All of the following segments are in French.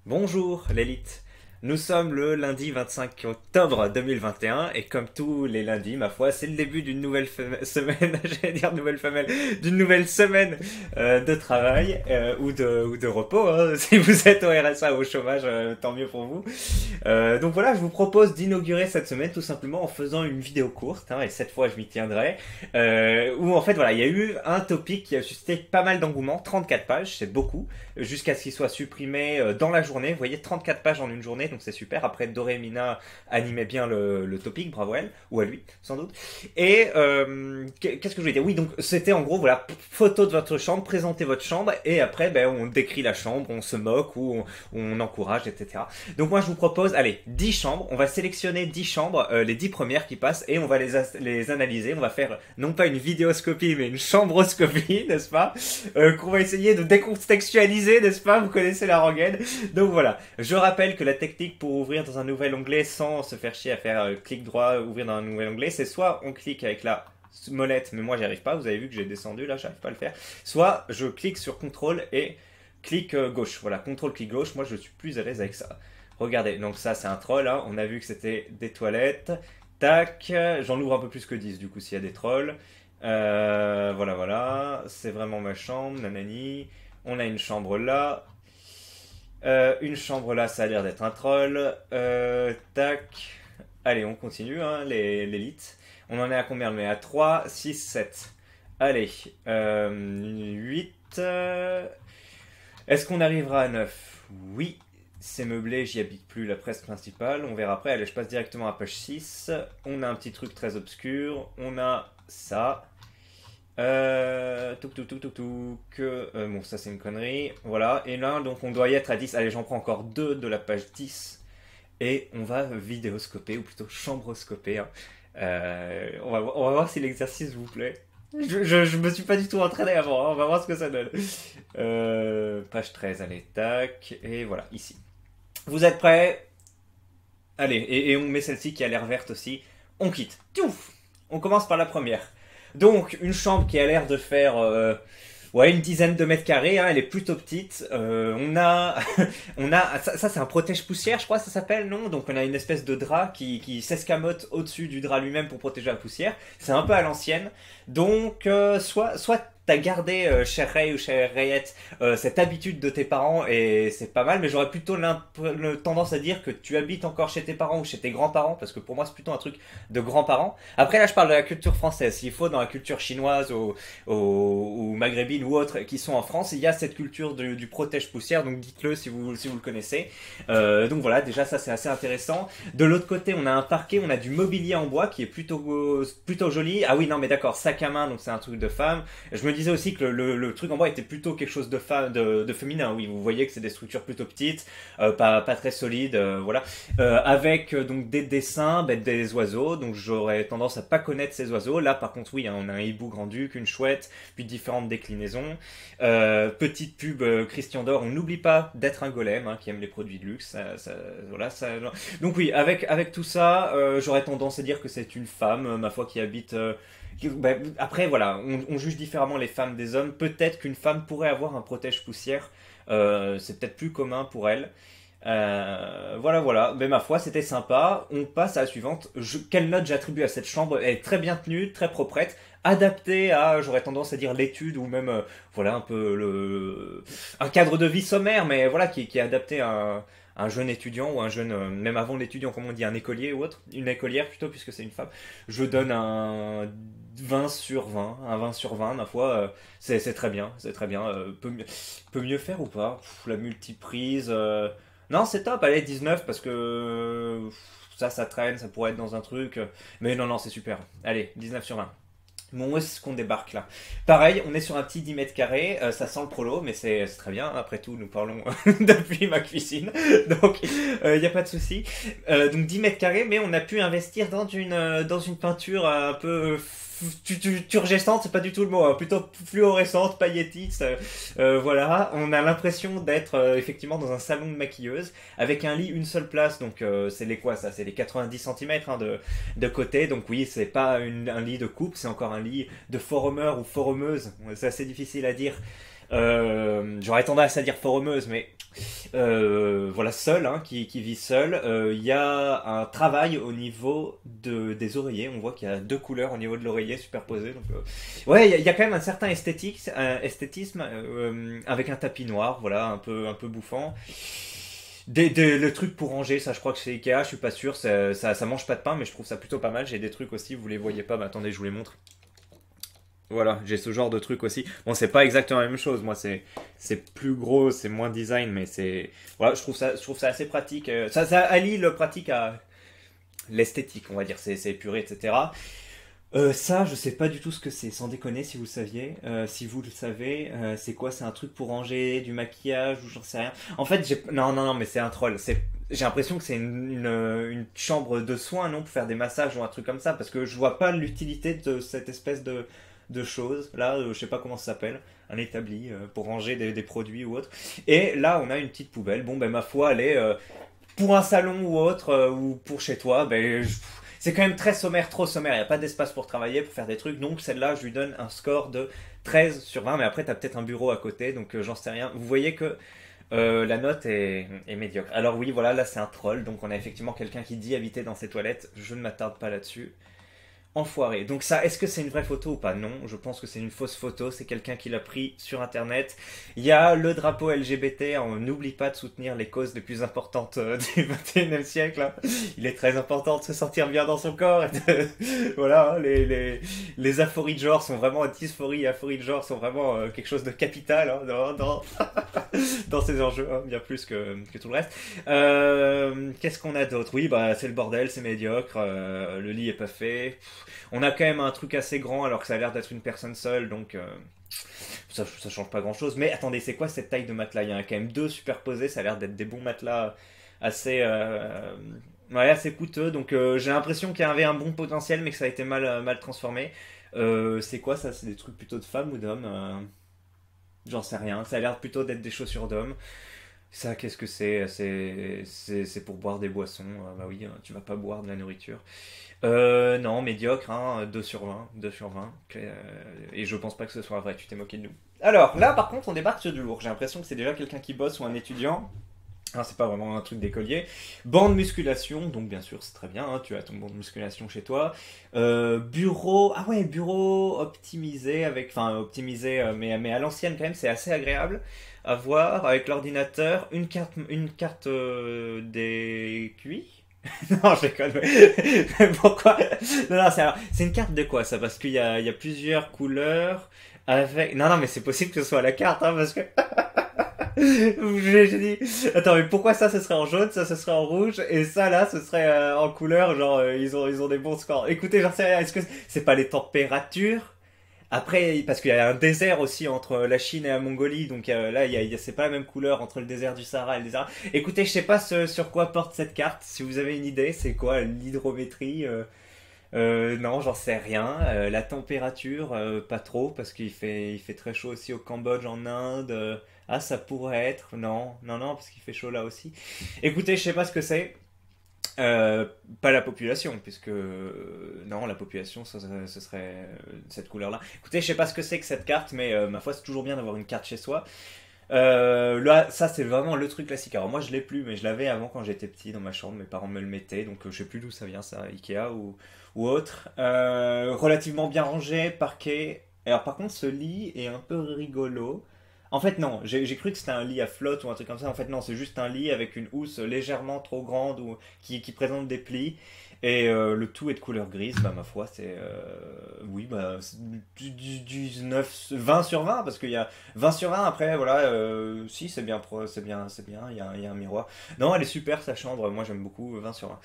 Bonjour l'élite. Nous sommes le lundi 25 octobre 2021 et comme tous les lundis, ma foi, c'est le début d'une nouvelle semaine, j'allais dire nouvelle femelle, d'une nouvelle semaine de travail ou de repos. Hein. Si vous êtes au RSA ou au chômage, tant mieux pour vous. Donc voilà, je vous propose d'inaugurer cette semaine tout simplement en faisant une vidéo courte, hein, et cette fois je m'y tiendrai, où en fait voilà, il y a eu un topic qui a suscité pas mal d'engouement, 34 pages, c'est beaucoup, jusqu'à ce qu'il soit supprimé dans la journée. Vous voyez, 34 pages en une journée, donc c'est super. Après, Doré Mina animait bien le topic, bravo à elle, ou à lui, sans doute. Et qu'est-ce que je voulais dire? Oui, donc c'était en gros, voilà, photo de votre chambre, présentez votre chambre, et après, ben, on décrit la chambre, on se moque, ou on encourage, etc. Donc moi, je vous propose, allez, 10 chambres, on va sélectionner 10 chambres, les 10 premières qui passent, et on va les analyser. On va faire, non pas une vidéoscopie, mais une chambroscopie, n'est-ce pas? Qu'on va essayer de décontextualiser, n'est-ce pas? Vous connaissez la rengaine. Donc voilà, je rappelle que la technique pour ouvrir dans un nouvel onglet sans se faire chier à faire clic droit, ouvrir dans un nouvel onglet, c'est soit on clique avec la molette, mais moi j'y arrive pas, vous avez vu que j'ai descendu là, j'arrive pas à le faire, soit je clique sur CTRL et clic gauche, voilà, CTRL clic gauche, moi je suis plus à l'aise avec ça. Regardez, donc ça c'est un troll, hein. On a vu que c'était des toilettes, tac, j'en ouvre un peu plus que 10 du coup s'il y a des trolls. Voilà, voilà, c'est vraiment ma chambre, nanani. On a une chambre là. Une chambre là, ça a l'air d'être un troll. Tac. Allez, on continue, hein, l'élite. On en est à combien? On est à 3, 6, 7. Allez, 8. Est-ce qu'on arrivera à 9? Oui, c'est meublé, j'y habite plus, la presse principale. On verra après. Allez, je passe directement à page 6. On a un petit truc très obscur. On a ça. Touk. Bon, ça c'est une connerie. Voilà. Et là, donc on doit y être à 10. Allez, j'en prends encore 2 de la page 10. Et on va vidéoscoper, ou plutôt chambroscoper, hein. On va voir si l'exercice vous plaît. Je me suis pas du tout entraîné avant, hein. On va voir ce que ça donne. Page 13, allez, tac. Et voilà, ici. Vous êtes prêts? Allez, et on met celle-ci qui a l'air verte aussi. On quitte. Tiouf. On commence par la première. Donc, une chambre qui a l'air de faire ouais, une dizaine de mètres carrés, hein, elle est plutôt petite. Ça c'est un protège-poussière, je crois que ça s'appelle, non? Donc on a une espèce de drap qui s'escamote au-dessus du drap lui-même pour protéger la poussière. C'est un peu à l'ancienne. Donc, soit t'as gardé, cher Ray ou cher Rayette, cette habitude de tes parents et c'est pas mal, mais j'aurais plutôt tendance à dire que tu habites encore chez tes parents ou chez tes grands-parents, parce que pour moi c'est plutôt un truc de grands-parents. Après là je parle de la culture française, s'il faut dans la culture chinoise ou maghrébine ou autre qui sont en France, il y a cette culture du protège-poussière, donc dites-le si vous le connaissez. Donc voilà, déjà ça c'est assez intéressant. De l'autre côté on a un parquet, on a du mobilier en bois qui est plutôt joli. Ah oui non mais d'accord, sac à main, donc c'est un truc de femme. Je me disais aussi que le truc en bois était plutôt quelque chose de féminin. Oui, vous voyez que c'est des structures plutôt petites, pas très solides, voilà. Avec donc des dessins, des oiseaux. Donc j'aurais tendance à pas connaître ces oiseaux. Là, par contre, oui, hein, on a un hibou grand-duc, une chouette, puis différentes déclinaisons. Petite pub Christian Dior. On n'oublie pas d'être un golem, hein, qui aime les produits de luxe. Voilà, donc oui, avec tout ça, j'aurais tendance à dire que c'est une femme, ma foi, qui habite. Après, voilà, on juge différemment les femmes des hommes. Peut-être qu'une femme pourrait avoir un protège-poussière. C'est peut-être plus commun pour elle. Voilà. Mais ma foi, c'était sympa. On passe à la suivante. Quelle note j'attribue à cette chambre? Elle est très bien tenue, très proprette, adaptée à, j'aurais tendance à dire, l'étude ou même, voilà, un peu un cadre de vie sommaire, mais voilà, qui est adapté à un jeune étudiant ou un jeune, même avant l'étudiant, comme on dit, un écolier ou autre, une écolière plutôt, puisque c'est une femme. Je donne un 20 sur 20, un 20 sur 20, ma foi, c'est très bien, c'est très bien. Peut mieux faire ou pas? La multiprise. Non, c'est top, allez, 19 parce que ça traîne, ça pourrait être dans un truc. Mais non, c'est super. Allez, 19 sur 20. Bon, où est-ce qu'on débarque là? Pareil, on est sur un petit 10 mètres carrés, ça sent le prolo, mais c'est très bien. Après tout, nous parlons depuis ma cuisine, donc il n'y a pas de souci. Donc 10 mètres carrés, mais on a pu investir dans une peinture un peu turgescente, c'est pas du tout le mot, hein, plutôt fluorescente, pailletiste. Voilà, on a l'impression d'être effectivement dans un salon de maquilleuse, avec un lit une seule place, donc c'est les quoi ça? C'est les 90 cm hein, de côté, donc oui, c'est pas un lit de couple, c'est encore un lit de forumeur ou forumeuse, c'est assez difficile à dire. J'aurais tendance à dire forumeuse, mais voilà, seul, hein, qui vit seul. Il y a un travail au niveau des oreillers. On voit qu'il y a deux couleurs au niveau de l'oreiller superposées. Donc, ouais, il y a quand même un certain esthétisme avec un tapis noir, voilà, un peu bouffant. Le truc pour ranger, ça je crois que c'est Ikea, je suis pas sûr, ça mange pas de pain, mais je trouve ça plutôt pas mal. J'ai des trucs aussi, vous les voyez pas, mais attendez, je vous les montre. Voilà, j'ai ce genre de truc aussi. Bon, c'est pas exactement la même chose. Moi, c'est plus gros, c'est moins design, mais c'est voilà, je trouve ça assez pratique. Ça allie le pratique à l'esthétique, on va dire. C'est épuré, etc. Ça, je sais pas du tout ce que c'est. Sans déconner, si vous le saviez, si vous le savez, c'est quoi? C'est un truc pour ranger du maquillage ou j'en sais rien. En fait, non, mais c'est un troll. J'ai l'impression que c'est une chambre de soins, non, pour faire des massages ou un truc comme ça, parce que je vois pas l'utilité de cette espèce de choses. Là, je sais pas comment ça s'appelle, un établi pour ranger des produits ou autre. Et là, on a une petite poubelle. Bon, ben ma foi, elle est pour un salon ou autre, ou pour chez toi, c'est quand même très sommaire, trop sommaire. Il n'y a pas d'espace pour travailler, pour faire des trucs. Donc celle-là, je lui donne un score de 13 sur 20. Mais après, tu as peut-être un bureau à côté, donc j'en sais rien. Vous voyez que la note est médiocre. Alors oui, voilà, là c'est un troll. Donc on a effectivement quelqu'un qui dit habiter dans ses toilettes. Je ne m'attarde pas là-dessus. Enfoiré. Donc ça, est-ce que c'est une vraie photo ou pas? Non, je pense que c'est une fausse photo, c'est quelqu'un qui l'a pris sur internet. Il y a le drapeau LGBT, on n'oublie pas de soutenir les causes les plus importantes du 21e siècle, hein. Il est très important de se sentir bien dans son corps. Voilà, hein, les aphories de genre sont vraiment, dysphorie et aphorie de genre sont vraiment quelque chose de capital, hein, dans ces enjeux, hein, bien plus que tout le reste. Qu'est-ce qu'on a d'autre? Oui, bah c'est le bordel, c'est médiocre, le lit est pas fait. On a quand même un truc assez grand alors que ça a l'air d'être une personne seule, donc ça change pas grand chose. Mais attendez, c'est quoi cette taille de matelas? Il y en a quand même deux superposés, ça a l'air d'être des bons matelas assez, ouais, assez coûteux. Donc j'ai l'impression qu'il y avait un bon potentiel, mais que ça a été mal transformé. C'est quoi ça? C'est des trucs plutôt de femmes ou d'hommes? J'en sais rien. Ça a l'air plutôt d'être des chaussures d'hommes. Ça, qu'est-ce que c'est? C'est pour boire des boissons. Bah oui, tu vas pas boire de la nourriture. Non, médiocre, hein, 2 sur 20, 2 sur 20. Et je pense pas que ce soit vrai, tu t'es moqué de nous. Alors, là, par contre, on débarque sur du lourd. J'ai l'impression que c'est déjà quelqu'un qui bosse ou un étudiant. Ah, c'est pas vraiment un truc d'écolier. Banc de musculation, donc bien sûr, c'est très bien, hein, tu as ton banc de musculation chez toi. Bureau, ah ouais, bureau optimisé, enfin optimisé, mais à l'ancienne quand même, c'est assez agréable à voir, avec l'ordinateur, une carte des QI. Non, je déconne. Mais pourquoi? Non, non, c'est une carte de quoi ça? Parce qu'il y a plusieurs couleurs avec. Non, non, mais c'est possible que ce soit la carte, hein, parce que. J'ai dit. Attends, mais pourquoi ça ce serait en jaune, ça ce serait en rouge, et ça là ce serait en couleur, genre ils ont des bons scores. Écoutez, j'en sais rien, est-ce que c'est pas les températures? Après, parce qu'il y a un désert aussi entre la Chine et la Mongolie, donc là, c'est pas la même couleur entre le désert du Sahara et le désert. Écoutez, je sais pas sur quoi porte cette carte. Si vous avez une idée, c'est quoi l'hydrométrie? Non, j'en sais rien. La température, pas trop, parce il fait très chaud aussi au Cambodge, en Inde. Ah, ça pourrait être. Non, non, non, parce qu'il fait chaud là aussi. Écoutez, je sais pas ce que c'est. Euh, Pas la population, puisque non, la population, ce serait cette couleur-là. Écoutez, je sais pas ce que c'est que cette carte, mais ma foi, c'est toujours bien d'avoir une carte chez soi. Là, ça, c'est vraiment le truc classique. Alors, moi, je l'ai plus, mais je l'avais avant quand j'étais petit dans ma chambre. Mes parents me le mettaient, donc je sais plus d'où ça vient, ça, Ikea ou autre. Relativement bien rangé, parquet. Alors, par contre, ce lit est un peu rigolo. En fait, non, j'ai cru que c'était un lit à flotte ou un truc comme ça. En fait, non, c'est juste un lit avec une housse légèrement trop grande ou qui présente des plis. Et le tout est de couleur grise. Bah, ma foi, c'est. Oui, bah, c'est du 9, 20 sur 20, parce qu'il y a 20 sur 20. Après, voilà, si, c'est bien, c'est bien, il y a un miroir. Non, elle est super, sa chambre. Moi, j'aime beaucoup 20 sur 20.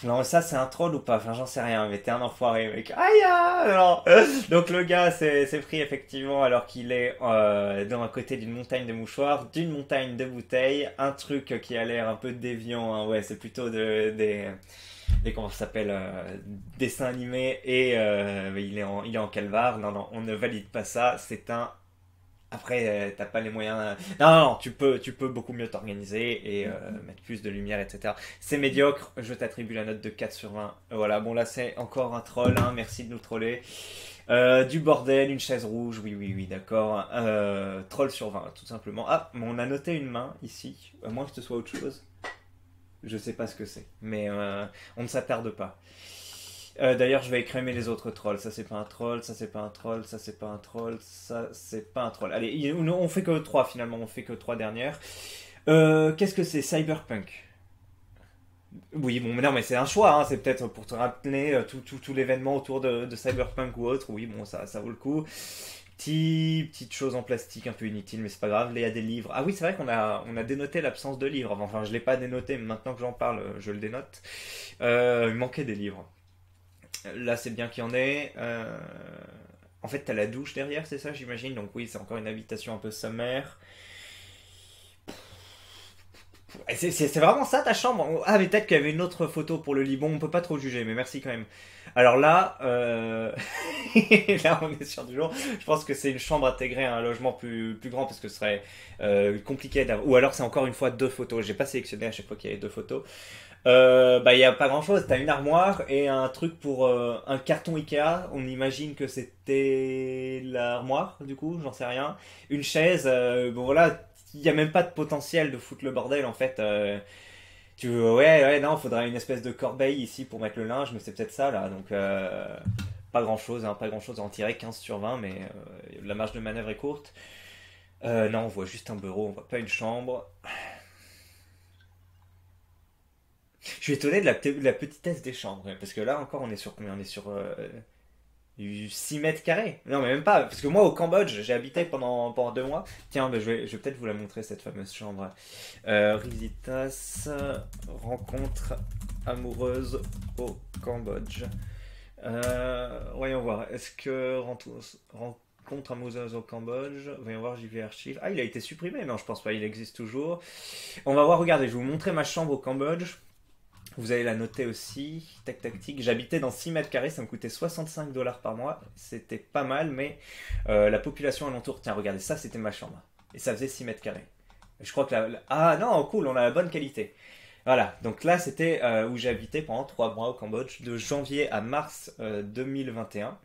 Non, ça c'est un troll ou pas? Enfin, j'en sais rien, mais t'es un enfoiré, mec. Aïe, non. Donc le gars s'est pris effectivement alors qu'il est dans un côté d'une montagne de mouchoirs, d'une montagne de bouteilles, un truc qui a l'air un peu déviant, hein. Ouais, c'est plutôt comment ça s'appelle, dessins animés et il est en calvar. Non, non, on ne valide pas ça. C'est un après, t'as pas les moyens. Non, non, non, tu peux beaucoup mieux t'organiser et mettre plus de lumière, etc. C'est médiocre, je t'attribue la note de 4 sur 20. Voilà, bon là c'est encore un troll, hein, merci de nous troller. Du bordel, une chaise rouge, oui, oui, oui, d'accord. Troll sur 20, tout simplement. Ah, mais on a noté une main ici. À moins que ce soit autre chose. Je sais pas ce que c'est, mais on ne s'attarde pas. D'ailleurs, je vais écrémer les autres trolls. Ça, c'est pas un troll, ça, c'est pas un troll, ça, c'est pas un troll, ça, c'est pas un troll. Allez, on fait que 3 finalement, on fait que 3 dernières. Qu'est-ce que c'est? Cyberpunk. Oui, bon, mais non, mais c'est un choix, hein, c'est peut-être pour te rappeler tout l'événement autour de Cyberpunk ou autre. Oui, bon, ça vaut le coup. Petite chose en plastique un peu inutile, mais c'est pas grave. Là, il y a des livres. Ah oui, c'est vrai qu'on a dénoté l'absence de livres. Enfin, je l'ai pas dénoté, mais maintenant que j'en parle, je le dénote. Il manquait des livres. Là, c'est bien qu'il y en ait. En fait, t'as la douche derrière, c'est ça, j'imagine. Donc oui, c'est encore une habitation un peu sommaire. C'est vraiment ça ta chambre? Ah, mais peut-être qu'il y avait une autre photo pour le lit. Bon, on peut pas trop juger, mais merci quand même. Alors là, là on est sur du jour. Je pense que c'est une chambre intégrée à un logement plus grand parce que ce serait compliqué d'avoir. Ou alors c'est encore une fois deux photos. J'ai pas sélectionné à chaque fois qu'il y avait deux photos. Bah il y a pas grand chose. T'as une armoire et un truc pour un carton Ikea. On imagine que c'était l'armoire du coup, j'en sais rien. Une chaise. Bon voilà, il y a même pas de potentiel de foutre le bordel en fait. Ouais, non, faudrait une espèce de corbeille ici pour mettre le linge, mais c'est peut-être ça là, donc pas grand chose, hein, pas grand chose à en tirer, 15 sur 20, mais la marge de manœuvre est courte. Non, on voit juste un bureau, on voit pas une chambre. Je suis étonné de la petitesse des chambres, parce que là encore on est sur combien? On est sur du 6 mètres carrés. Non, mais même pas, parce que moi au Cambodge, j'ai habité pendant 2 mois. Tiens, bah, je vais peut-être vous la montrer cette fameuse chambre. Risitas, rencontre amoureuse au Cambodge. Voyons voir, est-ce que rencontre amoureuse au Cambodge? Voyons voir, j'y vais archive. Ah, il a été supprimé, non, je pense pas, il existe toujours. On va voir, regardez, je vais vous montrer ma chambre au Cambodge. Vous allez la noter aussi. Tac, tac, tic. J'habitais dans 6 mètres carrés, ça me coûtait 65 dollars par mois. C'était pas mal, mais la population alentour, tiens, regardez, ça c'était ma chambre. Et ça faisait 6 mètres carrés. Je crois que ah non, cool, on a la bonne qualité. Voilà, donc là c'était où j'ai habité pendant 3 mois au Cambodge, de janvier à mars 2021.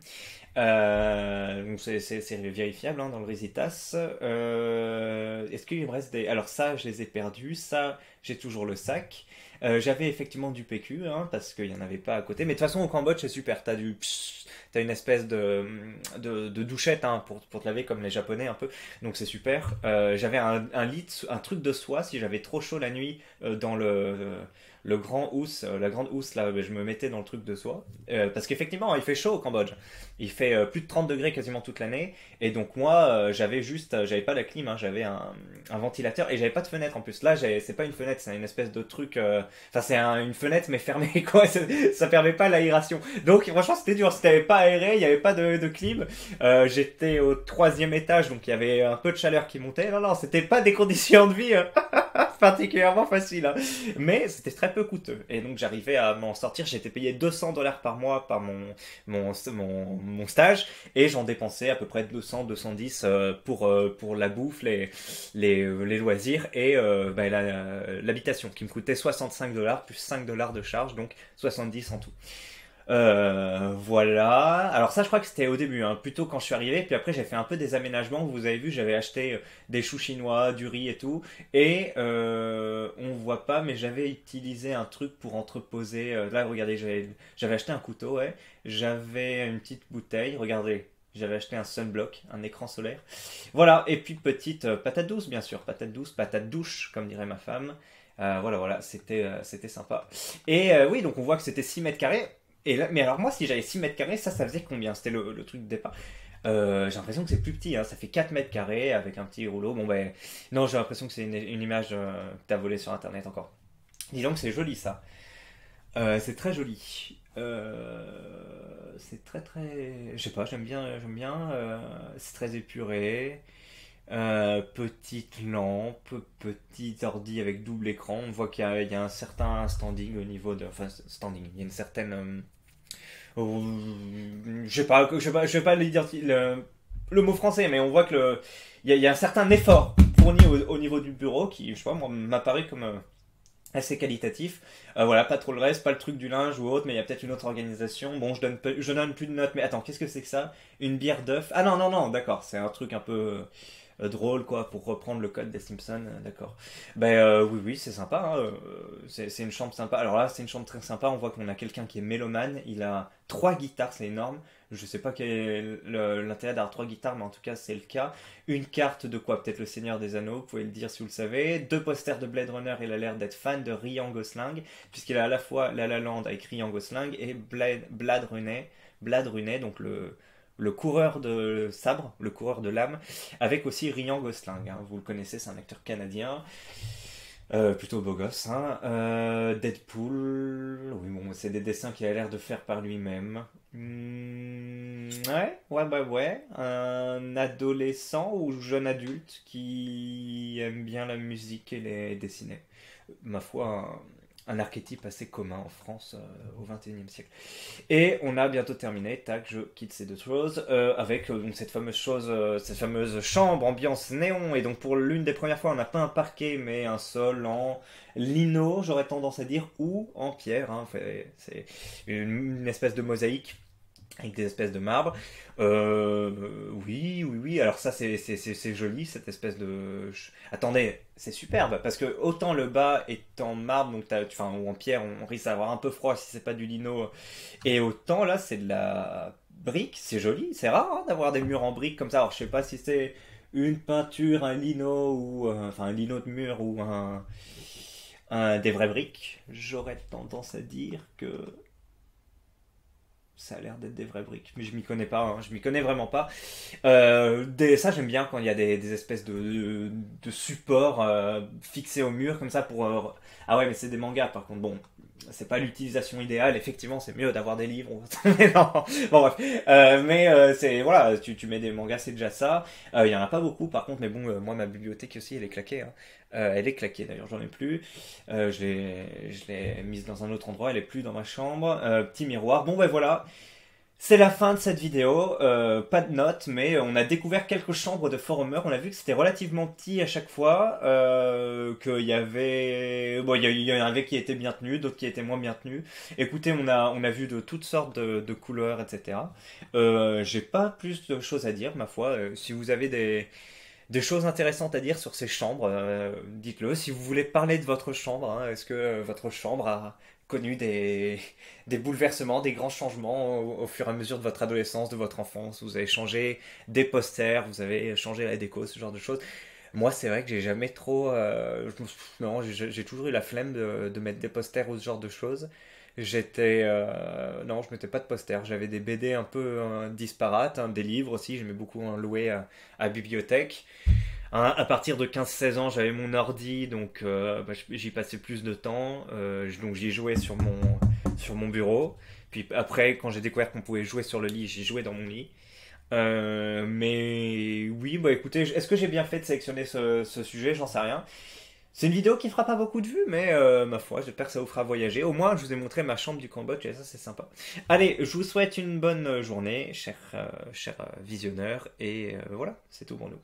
Donc c'est vérifiable hein, dans le Risitas. Est-ce qu'il me reste des... Alors ça, je les ai perdus. Ça, j'ai toujours le sac. J'avais effectivement du PQ, hein, parce qu'il n'y en avait pas à côté. Mais de toute façon, au Cambodge, c'est super. T'as une espèce de douchette hein, pour te laver comme les Japonais un peu. Donc c'est super. J'avais un lit, un truc de soie si j'avais trop chaud la nuit dans le grand housse, la grande housse là, je me mettais dans le truc de soie. Parce qu'effectivement, il fait chaud au Cambodge. Il fait plus de 30 degrés quasiment toute l'année. Et donc moi, j'avais pas la clim, hein, j'avais un ventilateur et j'avais pas de fenêtre en plus. Là, c'est pas une fenêtre, c'est une espèce de truc. Enfin, c'est une fenêtre mais fermée quoi. Ça permet pas l'aération. Donc franchement, c'était dur. C'était pas aéré, il y avait pas de clim. J'étais au 3e étage, donc il y avait un peu de chaleur qui montait. Non, non, c'était pas des conditions de vie particulièrement faciles, hein. Mais c'était très peu coûteux. Et donc j'arrivais à m'en sortir. J'étais payé 200 dollars par mois par mon stage et j'en dépensais à peu près 200-210 pour la bouffe, les loisirs et bah, l'habitation qui me coûtait 65 dollars plus 5 dollars de charge, donc 70 en tout. Voilà. Alors ça, je crois que c'était au début, hein, plutôt quand je suis arrivé. Puis après, j'ai fait un peu des aménagements. Vous avez vu, j'avais acheté des choux chinois, du riz et tout. Et on voit pas, mais j'avais utilisé un truc pour entreposer. Là, regardez, j'avais acheté un couteau, ouais. J'avais une petite bouteille. Regardez, j'avais acheté un sunblock, un écran solaire. Voilà. Et puis petite patate douce, bien sûr, patate douce, patate douche, comme dirait ma femme. Voilà, c'était sympa. Et oui, donc on voit que c'était 6 mètres carrés. Et là, mais alors moi, si j'avais 6 mètres carrés, ça faisait combien? C'était le truc de départ. J'ai l'impression que c'est plus petit, hein, ça fait 4 mètres carrés avec un petit rouleau. Bon ben, non, j'ai l'impression que c'est une image que t'as volée sur internet encore. Dis donc, c'est joli ça. C'est très joli. C'est très... Je sais pas, j'aime bien. C'est très épuré. Petite lampe, petit ordi avec double écran. On voit qu'il y a un certain standing au niveau de... Enfin, standing, il y a une certaine... je sais pas le mot français, mais on voit que il y a un certain effort fourni au niveau du bureau qui, je sais pas, moi, m'apparaît comme assez qualitatif. Voilà, pas trop le reste, pas le truc du linge ou autre, mais il y a peut-être une autre organisation. Bon, je donne plus de notes, mais attends, qu'est-ce que c'est que ça? Une bière d'œuf? Ah non, non, non, d'accord, c'est un truc un peu drôle, quoi, pour reprendre le code des Simpsons, d'accord. Ben oui, oui, c'est sympa, hein, c'est une chambre sympa. Alors là, c'est une chambre très sympa, on voit qu'on a quelqu'un qui est mélomane, il a trois guitares, c'est énorme. Je sais pas quel est l'intérêt d'avoir trois guitares, mais en tout cas, c'est le cas. Une carte de quoi? Peut-être le Seigneur des Anneaux, vous pouvez le dire si vous le savez. Deux posters de Blade Runner, il a l'air d'être fan de Ryan Gosling, puisqu'il a à la fois La La Land avec Ryan Gosling et Blade Runner, donc le coureur de sabre, le coureur de lame, avec aussi Ryan Gosling. Hein. Vous le connaissez, c'est un acteur canadien. Plutôt beau gosse, hein. Deadpool, oui bon, c'est des dessins qu'il a l'air de faire par lui-même. Ouais, ouais, ouais, ouais. Un adolescent ou jeune adulte qui aime bien la musique et les dessiner. Ma foi, un archétype assez commun en France au XXIe siècle. Et on a bientôt terminé, tac, je quitte ces deux choses, avec donc cette fameuse chose, cette fameuse chambre, ambiance néon, et donc pour l'une des premières fois, on n'a pas un parquet, mais un sol en lino, j'aurais tendance à dire, ou en pierre, hein, c'est une espèce de mosaïque avec des espèces de marbre. Oui, oui, oui. Alors ça, c'est joli, cette espèce de... Attendez, c'est superbe, parce que autant le bas est en marbre, donc enfin, ou en pierre, on risque d'avoir un peu froid si c'est pas du lino, et autant là, c'est de la brique, c'est joli, c'est rare hein, d'avoir des murs en brique comme ça. Alors je sais pas si c'est une peinture, un lino, ou enfin un lino de mur, ou des vraies briques. J'aurais tendance à dire que ça a l'air d'être des vraies briques, mais je m'y connais pas, hein, je m'y connais vraiment pas. Ça j'aime bien quand il y a des espèces de supports fixés au mur comme ça pour... Ah ouais mais c'est des mangas par contre, bon, c'est pas l'utilisation idéale, effectivement c'est mieux d'avoir des livres, mais non, bon bref. C'est, voilà, tu mets des mangas c'est déjà ça. Il y en a pas beaucoup par contre, mais bon, moi ma bibliothèque aussi elle est claquée, hein. Elle est claquée d'ailleurs, j'en ai plus. Je l'ai mise dans un autre endroit, elle est plus dans ma chambre. Petit miroir. Bon ben voilà, c'est la fin de cette vidéo. Pas de notes, mais on a découvert quelques chambres de Forumer. On a vu que c'était relativement petit à chaque fois. Qu'il y avait... Bon, il y en avait qui étaient bien tenus, d'autres qui étaient moins bien tenus. Écoutez, on a vu de toutes sortes de couleurs, etc. J'ai pas plus de choses à dire, ma foi. Si vous avez des choses intéressantes à dire sur ces chambres, dites-le. Si vous voulez parler de votre chambre, hein, est-ce que votre chambre a connu des bouleversements, des grands changements au fur et à mesure de votre adolescence, de votre enfance? Vous avez changé des posters, vous avez changé la déco, ce genre de choses. Moi, c'est vrai que j'ai jamais trop. Non, j'ai toujours eu la flemme de mettre des posters ou ce genre de choses. Non, je mettais pas de posters. J'avais des BD un peu disparates, hein, des livres aussi. J'aimais beaucoup en louer à bibliothèque. Hein, à partir de 15-16 ans, j'avais mon ordi, donc j'y passais plus de temps. Donc j'y jouais sur mon bureau. Puis après, quand j'ai découvert qu'on pouvait jouer sur le lit, j'y jouais dans mon lit. Mais oui, bah écoutez, est-ce que j'ai bien fait de sélectionner ce sujet? J'en sais rien. C'est une vidéo qui fera pas beaucoup de vues, mais ma foi, j'espère que ça vous fera voyager. Au moins, je vous ai montré ma chambre du Cambodge et ça, c'est sympa. Allez, je vous souhaite une bonne journée, chers visionneurs, et voilà, c'est tout pour nous.